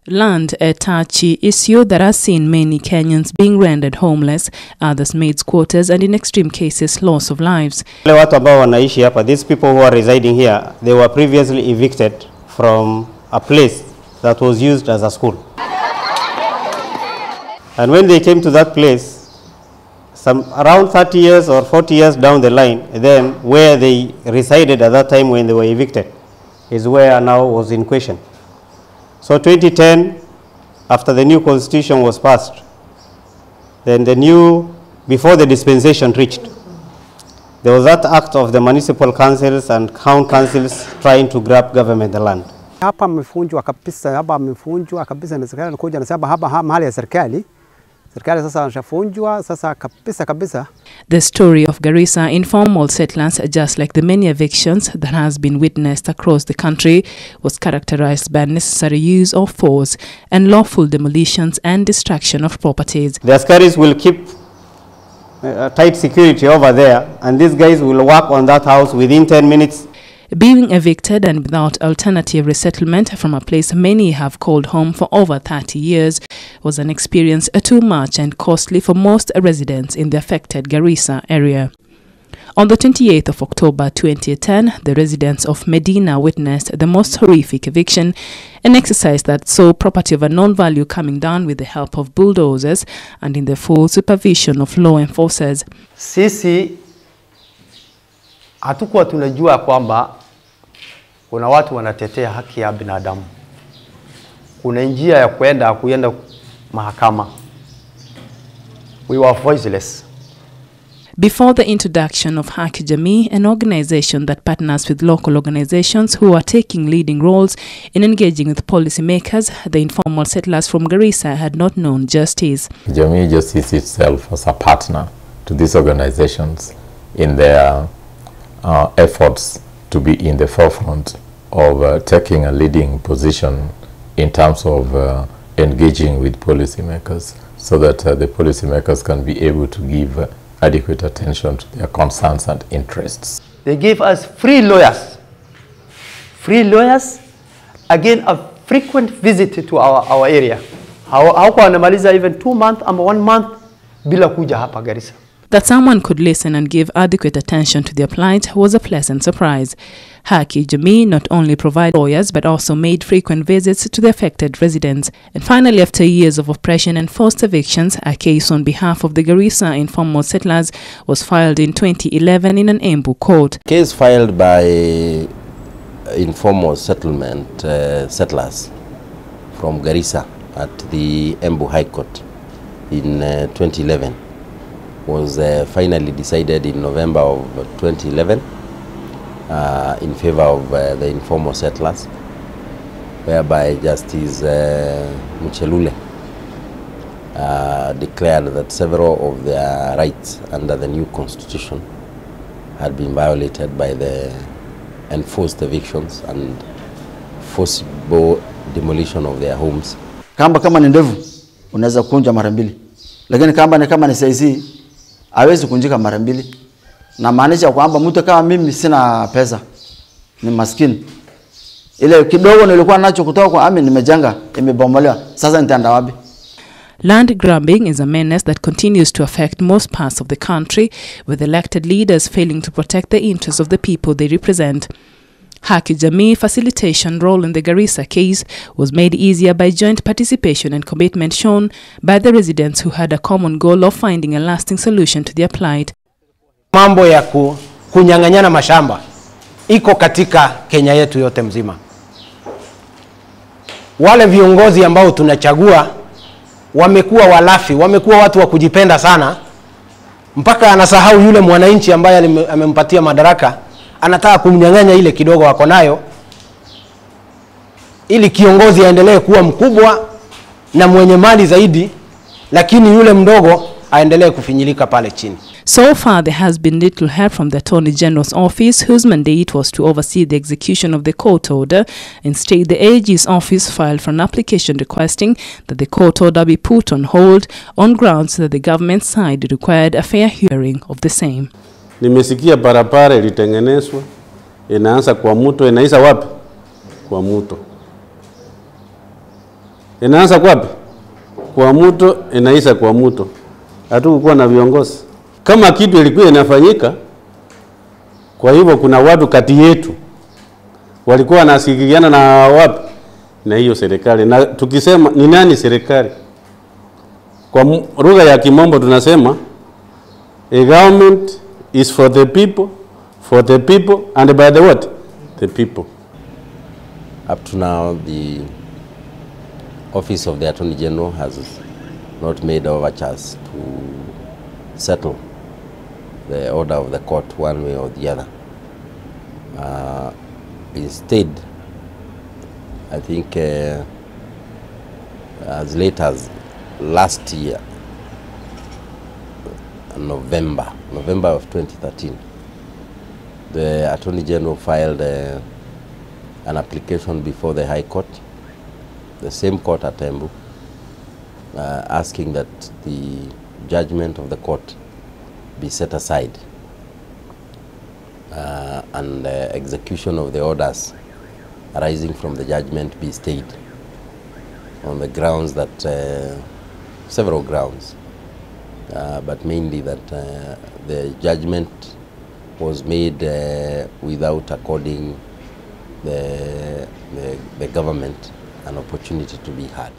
Land a touchy issue that has seen many Kenyans being rendered homeless, others made squatters, and in extreme cases, loss of lives. Watu ambao wanaishi hapa, these people who are residing here, they were previously evicted from a place that was used as a school. And when they came to that place, around 30 years or 40 years down the line, then where they resided at that time when they were evicted is where now was in question. So 2010, after the new constitution was passed, then before the dispensation reached, there was that act of the municipal councils and town councils trying to grab government the land. Hapa amefunjwa kabisa na serikali inakuja nasema hapa mahali ya serikali sasa anashafunjwa sasa kabisa. The story of Garissa informal settlers, just like the many evictions that has been witnessed across the country, was characterized by unnecessary use of force and lawful demolitions and destruction of properties. The askaris will keep tight security over there, and these guys will work on that house within 10 minutes. Being evicted and without alternative resettlement from a place many have called home for over 30 years was an experience too much and costly for most residents in the affected Garissa area. On the 28th of October 2010, the residents of Medina witnessed the most horrific eviction, an exercise that saw property of unknown value coming down with the help of bulldozers and in the full supervision of law enforcers. Sisi hatukuwa tunajua kwamba kuna watu wanatetea haki ya binadamu. Kuna njia ya kuenda mahakama. We were voiceless. Before the introduction of Hakijamii, an organization that partners with local organizations who are taking leading roles in engaging with policymakers, the informal settlers from Garissa had not known justice. Hakijamii just sees itself as a partner to these organizations in their efforts to be in the forefront of taking a leading position in terms of engaging with policymakers, so that the policymakers can be able to give adequate attention to their concerns and interests. They gave us free lawyers, again a frequent visit to our area. Hawako wanamaliza even 2 months or 1 month bila kuja hapa Garissa. That someone could listen and give adequate attention to their plight was a pleasant surprise. Hakijamii not only provided lawyers but also made frequent visits to the affected residents. And finally, after years of oppression and forced evictions, a case on behalf of the Garissa informal settlers was filed in 2011 in an Embu court. Case filed by informal settlement settlers from Garissa at the Embu High Court in 2011. Was finally decided in November of 2011 in favor of the informal settlers, whereby Justice Muchelule declared that several of their rights under the new constitution had been violated by the enforced evictions and forcible demolition of their homes. Kama ni ndevu unaweza kunja mara mbili, lakini kama ni saizi hawezi kunjika mara mbili. Na maanisha kwamba mtu kama mimi sina pesa, ni maskini, ile kidogo nilikuwa nacho kutoka kwa nimejenga imebomolewa, sasa nitaenda wapi? Land grabbing is a menace that continues to affect most parts of the country, with elected leaders failing to protect the interests of the people they represent. Hakijamii facilitation role in the Garissa case was made easier by joint participation and commitment shown by the residents who had a common goal of finding a lasting solution to their plight. Mambo ya kunyang'anyana mashamba iko katika Kenya yetu yote mzima. Wale viongozi ambao tunachagua wamekuwa walafi, wamekuwa watu wa kujipenda sana, mpaka anasahau yule mwananchi ambaye amempatia madaraka, anataka kumnyang'anya ile kidogo wako nayo ili kiongozi aendelee kuwa mkubwa na mwenye mali zaidi, lakini yule mdogo aendelee kufinyilika pale chini. So far, there has been little help from the Attorney General's office, whose mandate was to oversee the execution of the court order. Instead, the AG's office filed for an application requesting that the court order be put on hold on grounds that the government side required a fair hearing of the same. Nimesikia barabara ilitengenezwa, inaanza kwa mto, inaisha wapi? Kwa mto. Inaanza kwapi? Kwa mto, inaisha kwa mto. Hatukukuwa na viongozi. Kama kitu ilikuwa inafanyika, kwa hivyo kuna watu kati yetu walikuwa wanashirikiana na wapi? Na hiyo serikali. Na tukisema ni nani serikali? Kwa lugha ya Kimombo tunasema a government is for the people and by the what? The people. Up to now, the Office of the Attorney General has not made overtures to settle the order of the court one way or the other. Instead, I think as late as last year, November of 2013, the Attorney General filed an application before the High Court, the same court at Embu, asking that the judgment of the court be set aside and the execution of the orders arising from the judgment be stayed on the grounds that, several grounds, but mainly that the judgment was made without according the government an opportunity to be heard.